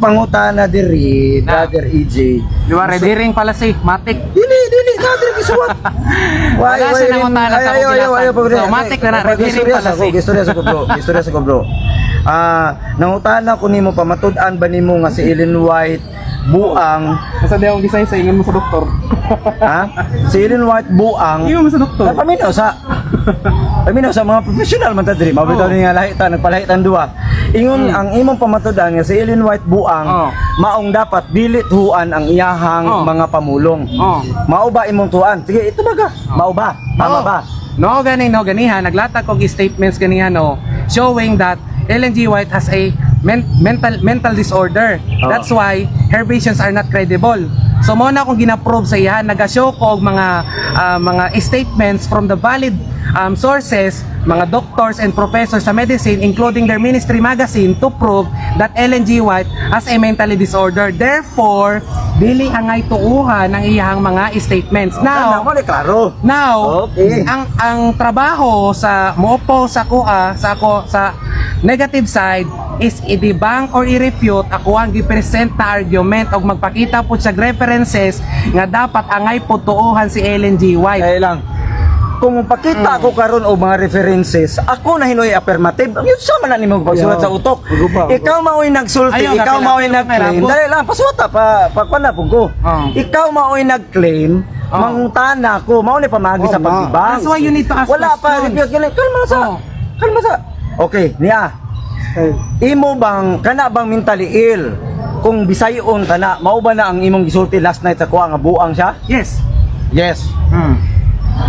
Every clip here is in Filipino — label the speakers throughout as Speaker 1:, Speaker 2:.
Speaker 1: pangutana diri, brother EJ.
Speaker 2: Di ba, red herring pala si Matic.
Speaker 1: Dili, brother gisuwat.
Speaker 2: Wala siya nangutana sa kuginatan. So, Matic na red herring pala si.
Speaker 1: Istorya sa ko bro. Nangutana ko nimo pamatud-an ba nimo nga si Ellen White buang.
Speaker 2: Nasa dayong design sa ingon mo sa doktor.
Speaker 1: Ha? Si Ellen White buang.
Speaker 2: Ingon mo sa doktor.
Speaker 1: Paminaw sa mga professional man ta diri. Mabitaw ni nga lahi ta nagpalahitan duwa. Ingon ang imong pamatud-an nga si Ellen White buang, maong dapat dili tuhuan ang iyahang mga pamulong. Mao ba imong tuhuan? Sige, ito baga. Mao ba? Tama ba?
Speaker 2: No, ganiha. Naglatag kog statements ganiha no, showing that Ellen G. White has a mental disorder. That's why her visions are not credible. So mo na akong gina-prove sa iya, naga-show ko og mga statements from the valid sources, mga doctors and professors sa medicine, including their ministry magazine, to prove that Ellen G. White has a mentally disorder. Therefore, dili angay tuuhan ang iyang mga statements. Now,
Speaker 1: Okay.
Speaker 2: ang trabaho sa moopo sa negative side is i-debunk or i-refute ako ang gipresent na argument o magpakita po siya references nga dapat angay po tuuhan si Ellen G. White.
Speaker 1: Kaya lang, kung pakita ako karon og mga references, ako na hinoy affirmative. Yun sa man nimo pagsulat sa utok. Ikaw mao'y nagsulti, ikaw mao'y nag-claim. Dali lang, pasuta pa kuan na pug ko. Ikaw mao'y nag-claim, mangutana ko, mao ni pamagi sa pagtibang.
Speaker 2: That's why you need to ask
Speaker 1: wala pa refute gani. Kalma sa. Okay, niya. Imo bang kana bang mentally ill? Kung bisayon kana, mao ba na ang imong gisulti last night sa kuha nga buang siya?
Speaker 2: Yes.
Speaker 1: Yes.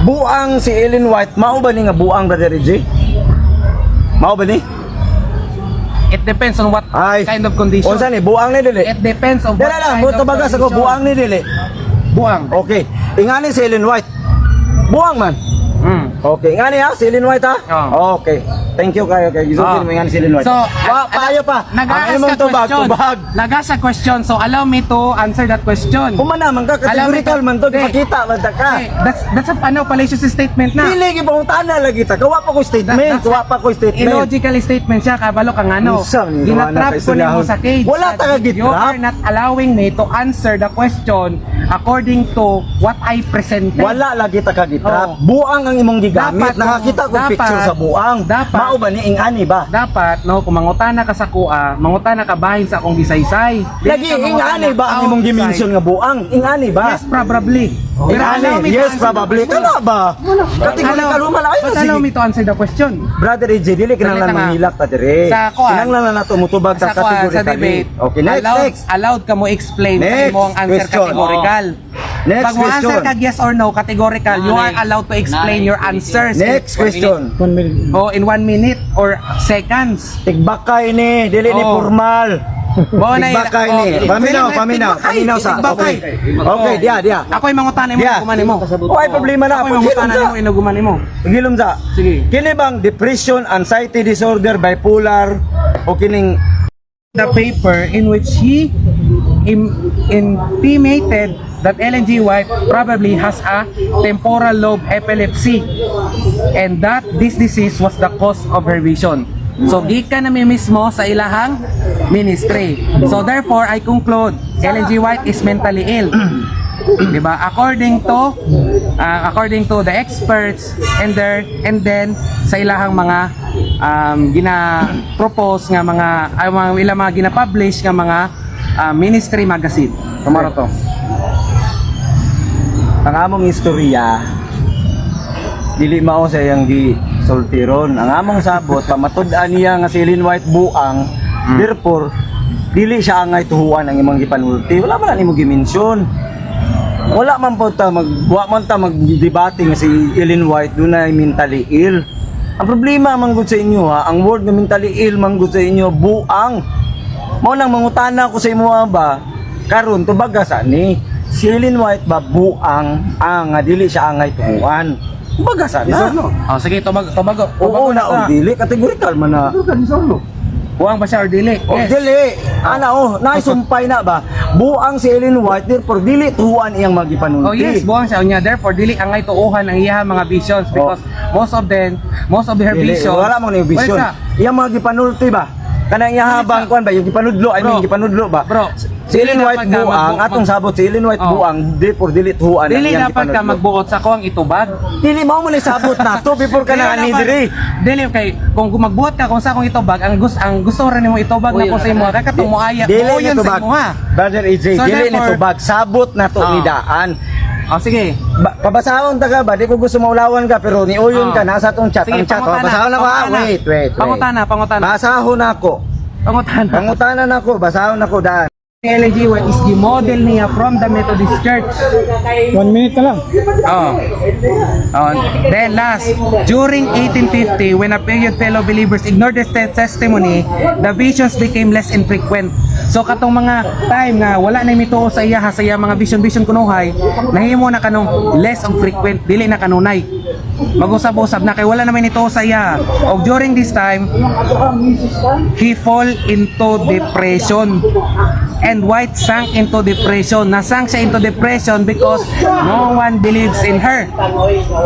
Speaker 1: Buang si Ellen White, mao ba ni nga buang, brother EJ? Mao ba ni?
Speaker 2: It depends on what kind of condition.
Speaker 1: Unsa ni buang ni dili?
Speaker 2: It depends on what
Speaker 1: Dala lang,
Speaker 2: kind of
Speaker 1: bagas ako
Speaker 2: condition.
Speaker 1: buang ni dili.
Speaker 2: Buang.
Speaker 1: Okay. Ingani si Ellen White. Buang man. Okay, ingani ha si Ellen White ha? Okay. Thank you kayo kay gisulti mo ingani si Ellen White.
Speaker 2: So,
Speaker 1: payo pa.
Speaker 2: Nag-ask ka question. Nag-ask ka question. So, allow me to answer that question.
Speaker 1: Kumana man ka, categorical man to, ipakita man ta ka.
Speaker 2: That's a fallacious statement na.
Speaker 1: Dili gipangutana lagi ta. Kawa pa ko statement,
Speaker 2: Illogical statement siya, kabalo kang ano. Ginatrap ko nimo sa cage.
Speaker 1: Wala ta ka
Speaker 2: You are not allowing me to answer the question according to what I presented.
Speaker 1: Wala lagi ta ka gitrap. Buang ang imong gigamit. Nakakita ko picture sa buang. Mao ba ni ingani ba?
Speaker 2: Dapat no, kung mangutana ka sa kuha, mangutana ka bahin sa akong gisaysay.
Speaker 1: Lagi ingani ba ang imong dimension nga buang? Ingani ba?
Speaker 2: Yes, probably.
Speaker 1: Yes, probably. Kana ba? Kategorikal man ay
Speaker 2: But allow me to answer the question.
Speaker 1: Brother EJ, dili kinahanglan manghilak ta dire. Kinahanglan na nato mutubag sa categorical.
Speaker 2: Sa debate.
Speaker 1: Okay, next.
Speaker 2: Allowed ka mo explain sa imong answer categorical.
Speaker 1: Next
Speaker 2: Pag mo answer
Speaker 1: question.
Speaker 2: kag yes or no categorical, you are allowed to explain your answers.
Speaker 1: Next question.
Speaker 2: 1 minute. Oh, in 1 minute or seconds.
Speaker 1: Tigbakay ni, dili ni formal. Tigbakay ni. Paminaw sa. Okay, dia.
Speaker 2: Ako ay mangutana mo gumanin mo.
Speaker 1: Ay problema na.
Speaker 2: Ako ay mangutana mo inugumanin mo.
Speaker 1: Gilom sa.
Speaker 2: Sige.
Speaker 1: Kini bang depression, anxiety disorder, bipolar o kining
Speaker 2: The paper in which he intimated that Ellen G. White probably has a temporal lobe epilepsy and that this disease was the cause of her vision. So gikan na mi mismo sa ilahang ministry. So therefore I conclude Ellen G. White is mentally ill. Diba? According to the experts and then sa ilahang mga gina-propose nga mga ilang mga gina-publish nga mga ministry magazine. Tumaro to.
Speaker 1: ang among istorya dili mao sa iyang gisultiron. Ang among sabot pamatud-an niya nga si Ellen White buang. Therefore dili siya angay tuhuan ang imong gipanulti. Wala man nimo gimension. Wala man po ta magdebate nga si Ellen White dunay mentally ill. Ang problema man gud sa inyo ha, ang word nga mentally ill man gud sa inyo buang. Mao nang mangutana ko sa imo ba karon tubaga sa ni si Ellen White ba buang nga dili siya angay tuhuan. Tubaga sa na.
Speaker 2: Oh sige tubag.
Speaker 1: Oo na o dili categorical man na.
Speaker 2: Buang ba siya or dili?
Speaker 1: Yes. Dili. Naisumpay na ba? Buang si Ellen White, therefore dili tuhuan iyang magipanulti.
Speaker 2: Oh yes, buang siya niya. Therefore dili angay tuuhan ang iyang mga visions because most of her visions.
Speaker 1: Wala mo na yung vision. Iyang mga gipanulti ba? kanang iyahabang kuan ba yung gipanudlo, I mean
Speaker 2: Bro.
Speaker 1: gipanudlo ba?
Speaker 2: Bro,
Speaker 1: Si Ellen
Speaker 2: dili
Speaker 1: White
Speaker 2: dapat ka
Speaker 1: buang, atong sabot si Ellen White
Speaker 2: Oh.
Speaker 1: buang, di por dili tuhuan ang
Speaker 2: Dili
Speaker 1: iyang
Speaker 2: dapat ka
Speaker 1: gipanudlo.
Speaker 2: magbuot sa kuang itubag.
Speaker 1: Dili mo man sabot na to before ka na ani diri.
Speaker 2: Dili kay kung magbuhat ka kung sa akong itubag, ang gusto rin nimo itubag na ko sa imo, kay katong moaya
Speaker 1: Dili
Speaker 2: mo yun
Speaker 1: nito
Speaker 2: sa
Speaker 1: bag.
Speaker 2: imo ha.
Speaker 1: Brother AJ,
Speaker 2: So,
Speaker 1: dili
Speaker 2: therefore-
Speaker 1: nito bag, sabot na to
Speaker 2: Oh.
Speaker 1: ni daan.
Speaker 2: Oh sige.
Speaker 1: Pabasahon ta ka ba? Di ko gusto maulawan ka pero niuyon ka nasa atong chat.
Speaker 2: Sige,
Speaker 1: Ang chat,
Speaker 2: pangutana,
Speaker 1: basahon ako ha.
Speaker 2: pangutana.
Speaker 1: Wait.
Speaker 2: Pangutana.
Speaker 1: Basahon ako.
Speaker 2: Pangutana.
Speaker 1: Pangutanan ako, basahon ako daan.
Speaker 2: LNG White is the model niya from the Methodist Church.
Speaker 3: 1 minute na lang.
Speaker 2: Oh. Then last, during 1850, when a period fellow believers ignored the testimony, the visions became less infrequent. So katong mga time nga wala na mituo sa iya sa iya mga vision kunuhay, nahimo na kanong less of frequent, dili na kanunay. Mag-usab-usab na kay wala naman ito sa iya. Og during this time, he fall into depression. And White sank into depression. Nasank siya into depression because no one believes in her.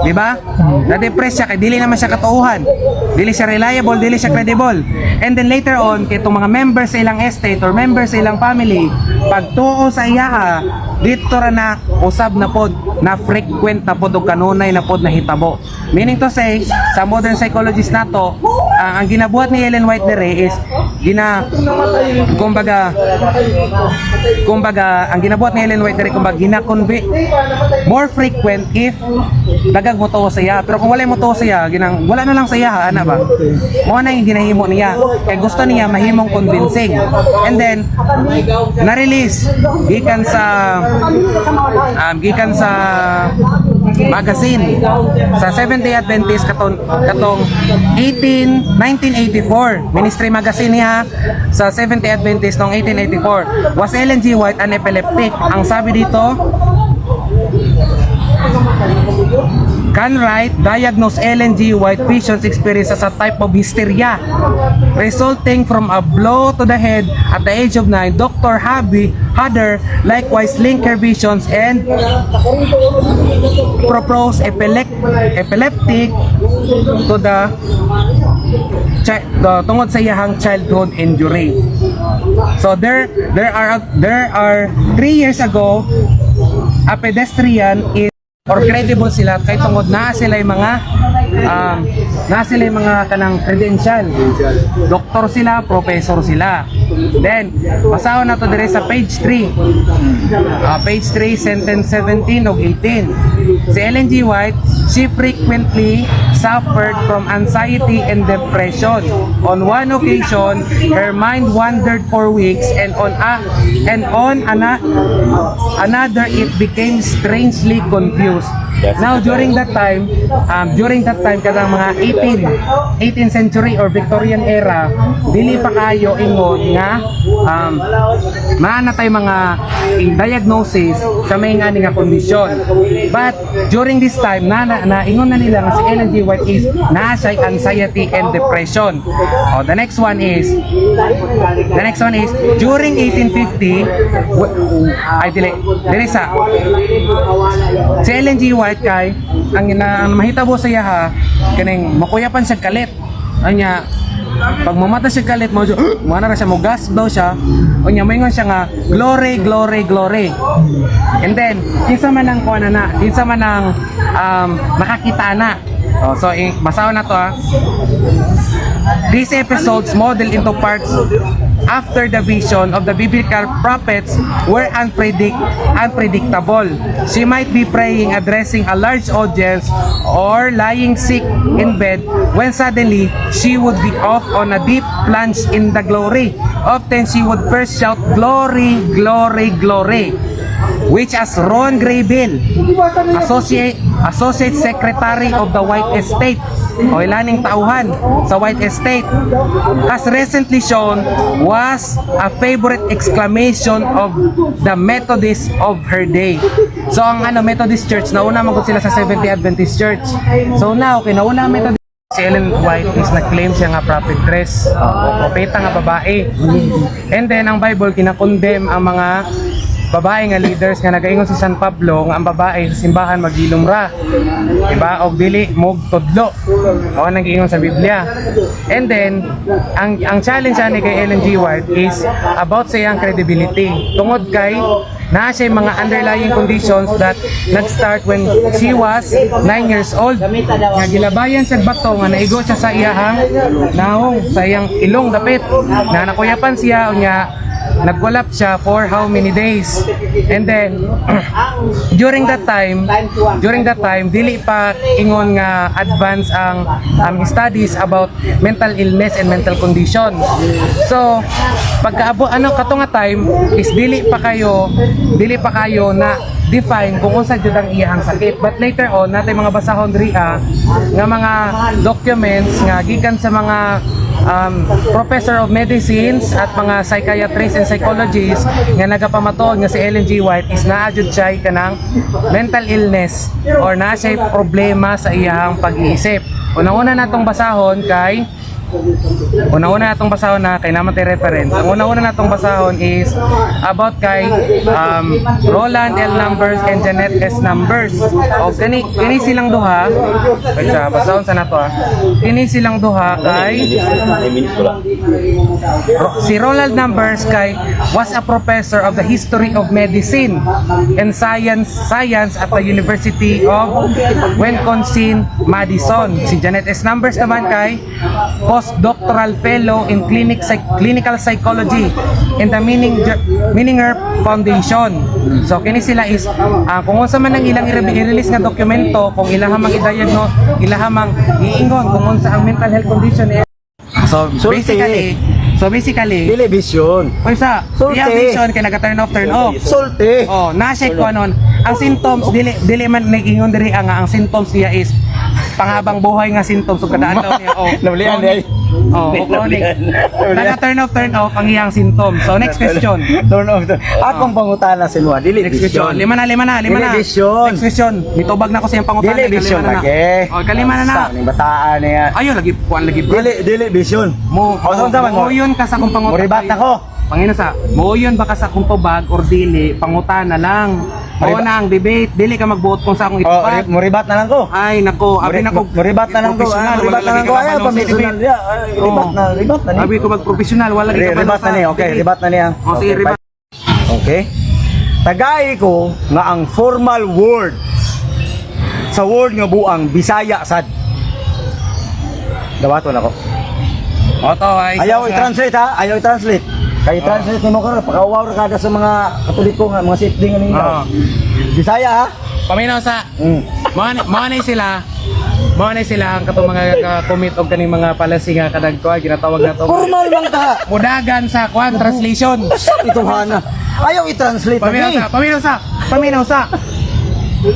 Speaker 2: Diba? Na-depress siya kay dili naman siya katuuhan. Dili siya reliable, dili siya credible. And then later on, kay itong mga members sa ilang estate or members sa ilang family, pagtuo sa iya, dito ra na usab na pod, na frequent na pod o kanunay na pod na hitabo. Meaning to say, sa modern psychologist nato, ang ginabuhat ni Ellen White dere is kumbaga ang ginabuhat ni Ellen White dere kumbaga gina-convey more frequent if dagang mo to sa iya. Pero kung wala mo to sa iya, wala na lang sa iya, ana ba? Mo na yung ginahimo niya. Kay gusto niya mahimong convincing. And then na-release gikan sa magazine sa Seventh-day Adventist katong 1984 ministry magazine niya sa Seventh-day Adventist noong 1884. Was Ellen G. White an epileptic? Ang sabi dito, Can Wright diagnose Ellen G. White visions experience as a type of hysteria resulting from a blow to the head at the age of 9. Dr. Hodder likewise linked her visions and proposed epileptic to the tungod sa iyahang childhood injury. So there are 3 years ago a pedestrian is or credible sila kay tungod na sila yung mga kanang credential. Doktor sila, professor sila. Then basahon na to dire sa page 3. Page 3 sentence 17 o 18. Si Ellen G. White, she frequently suffered from anxiety and depression. On one occasion, her mind wandered for weeks and on another it became strangely confused. Now during that time kadang mga 18th century or Victorian era, dili pa kayo ingon nga maana tay mga diagnosis sa may nga nga kondisyon. But during this time na ingon na nila nga si Ellen G. White is na siya anxiety and depression. The next one is during 1850 si Ellen G. White kay ang mahitabo sa iya kaning makuyapan siya kalit. Anya pag mamata siya kalit mo na siya mo gas daw siya. Unya moingon siya nga glory. And then kinsa man ang nakakita na. So basahon na to These episodes modeled into parts after the vision of the biblical prophets were unpredictable. She might be praying, addressing a large audience, or lying sick in bed when suddenly she would be off on a deep plunge in the glory. Often she would first shout, "Glory, glory, glory," which as Ron Graybill, Associate Secretary of the White Estate, o ilaning tauhan sa White Estate, has recently shown was a favorite exclamation of the Methodists of her day. So ang Methodist Church, nauna magod sila sa Seventh-day Adventist Church. So now, kinauna Methodist si Ellen White is nag-claim siya nga prophetess o propeta nga babae. And then ang Bible kinakondemn ang mga babae nga leaders nga nagaingon sa San Pablo nga ang babae sa simbahan magilom ra. Diba? Og dili mog tudlo. Mao nang giingon sa Biblia. And then ang challenge ani kay Ellen G. White is about sa iyang credibility. Tungod kay naa siya mga underlying conditions that nag-start when she was 9 years old. Nga gilabayan sa bato nga naigo siya sa iyahang naong sa iyang ilong dapit. Na nakuyapan siya unya nagkulap siya for how many days. And then during that time dili pa ingon nga advance ang studies about mental illness and mental condition. So pagkaabo katong nga time is dili pa kayo na define kung unsa jud ang iyang sakit. But later on natay mga basahon diriha nga mga documents nga gikan sa mga professor of medicines at mga psychiatrists and psychologists nga nagapamatuod nga si Ellen G. White is naa jud siya kanang mental illness or naa siya problema sa iyang pag-iisip. Una-una natong basahon na kay naman tay reference. Ang una-una natong basahon is about kay Roland L. Numbers and Janet S. Numbers. O kini silang duha. Wait sa basahon sa nato Kini silang duha kay si Roland Numbers kay was a professor of the history of medicine and science at the University of Wisconsin Madison. Si Janet S. Numbers naman kay postdoctoral fellow in clinical psychology in the Menninger Foundation. So kini sila is kung unsa man ang ilang i-release nga dokumento, kung ilahamang i-diagnose, ilahamang iingon kung unsa ang mental health condition niya. So basically
Speaker 1: Dili vision.
Speaker 2: Unsa?
Speaker 1: Sulti.
Speaker 2: Vision kay naga-turn off.
Speaker 1: Sulti.
Speaker 2: Oh, na-check ko anon. Ang symptoms dili man nag-ingon diri nga ang symptoms niya is panghabang buhay nga symptoms ug kada adlaw niya.
Speaker 1: Nablian di ay.
Speaker 2: Chronic. Naga-turn off ang iyang symptoms. So next question.
Speaker 1: Turn off. Akong pangutana si Luan, dili
Speaker 2: Next question.
Speaker 1: vision.
Speaker 2: Lima na.
Speaker 1: Dili vision.
Speaker 2: Next question. Mitubag na ko sa iyang pangutana.
Speaker 1: Dili vision lagi.
Speaker 2: Oh, kalima na na.
Speaker 1: Sa ning bataan niya.
Speaker 2: Ayo lagi kuan lagi.
Speaker 1: Dili vision.
Speaker 2: Muyon ka sa kung pangutana.
Speaker 1: Muribat na ko.
Speaker 2: Pangina sa, muyon ba ka sa kung tubag or dili, pangutana lang. Mao na ang debate, dili ka magbuot kung sa akong itubag.
Speaker 1: Muribat na lang ko.
Speaker 2: Ay nako, abi nako.
Speaker 1: Muribat na lang ko. Muribat na lang ko. Ayaw pa personal dia. Ribat na ni.
Speaker 2: Abi ko mag-professional, wala gi ka
Speaker 1: Ribat na ni. Okay, ribat na niya.
Speaker 2: O sige, ribat.
Speaker 1: Okay. Tagay ko nga ang formal word sa word nga buang Bisaya sad. Dawaton ako.
Speaker 2: Oto ay.
Speaker 1: Ayaw i-translate ha. Ayaw i-translate. Kaya i-translate mo ka. Pagkawawar ka sa mga katoliko nga, mga safety nga ninyo. Bisaya ha.
Speaker 2: Paminaw sa. Mao na sila ang katong mga commit og kaning mga policy nga kadag ko ginatawag na to.
Speaker 1: Formal lang ka.
Speaker 2: Mudagan sa kwan translation.
Speaker 1: Ito hana. Ayaw i-translate lagi.
Speaker 2: Paminaw sa.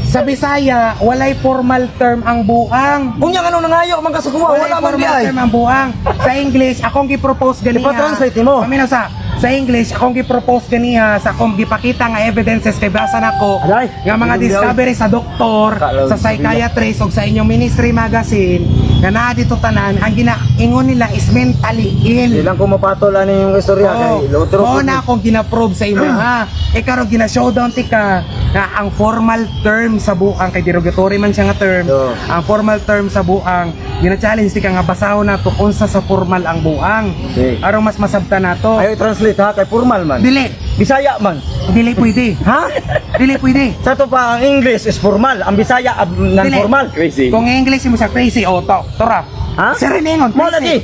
Speaker 2: Sa Bisaya, walay formal term ang buang.
Speaker 1: Unya ano nangayo man ka sa kuha, wala man di
Speaker 2: formal
Speaker 1: ay.
Speaker 2: term ang buang. Sa English, akong gi-propose ganiha.
Speaker 1: Ipa-translate mo.
Speaker 2: Paminaw sa English, akong gi-propose ganiha sa akong gipakita nga evidences kay basa nako
Speaker 1: Aday.
Speaker 2: nga mga discovery sa doktor, sa psychiatrist ug sa inyong ministry magazine nga naa dito tanan ang ginaingon nila is mentally ill.
Speaker 1: Ilang ko mapatol ani yung istorya kay lotro.
Speaker 2: Oo na akong gina-prove sa imo ha. Karon gina-showdown tika na ang formal term sa buang kay derogatory man siya nga term.
Speaker 1: Oo.
Speaker 2: Ang formal term sa buang gina-challenge tika nga basahon nato unsa sa formal ang buang.
Speaker 1: Okay.
Speaker 2: Aron mas masabta nato.
Speaker 1: Ayaw i-translate ha kay formal man.
Speaker 2: Dili,
Speaker 1: Bisaya man.
Speaker 2: dili pwede.
Speaker 1: Ha?
Speaker 2: Dili pwede.
Speaker 1: Sa to pa ang English is formal, ang Bisaya non-formal.
Speaker 2: Kung English mo sa crazy o tora.
Speaker 1: Ha?
Speaker 2: Sir Ningon,
Speaker 1: Mo lagi.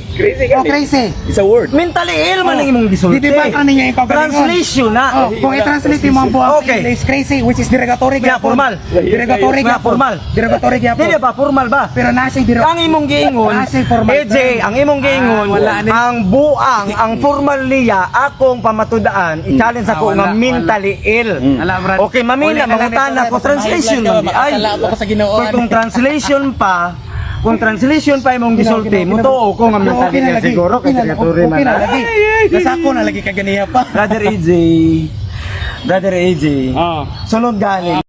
Speaker 2: Oh, crazy.
Speaker 4: It's a word.
Speaker 1: Mentally ill man ang imong gisulti.
Speaker 2: Di ba ano niya ipagalingon?
Speaker 1: Translation na.
Speaker 2: Oh, kung i-translate mo ang buang
Speaker 1: Okay.
Speaker 2: English crazy which is derogatory
Speaker 1: Kaya
Speaker 2: gyapon.
Speaker 1: formal.
Speaker 2: Derogatory
Speaker 1: Kaya
Speaker 2: gyapon.
Speaker 1: formal.
Speaker 2: Derogatory gyapon.
Speaker 1: Dili ba formal ba?
Speaker 2: Pero nasa derogatory.
Speaker 1: Ang imong giingon,
Speaker 2: formal
Speaker 1: EJ,
Speaker 2: term.
Speaker 1: ang imong giingon,
Speaker 2: wala ni.
Speaker 1: ang buang, ang formal niya, akong pamatudaan, i-challenge ako
Speaker 2: wala,
Speaker 1: nga mentally ill.
Speaker 2: Ala, brad.
Speaker 1: Okay, mamina, mangutana ko, translation man di ay.
Speaker 2: Makasala ako sa Ginoo.
Speaker 1: Kung translation pa imong gisulti, mutuo ko nga mentally ill siguro, kay territory man.
Speaker 2: Okay na lagi. Nasako na lagi kaganiya pa.
Speaker 1: Brother AJ,
Speaker 2: Oh.
Speaker 1: sunod gani.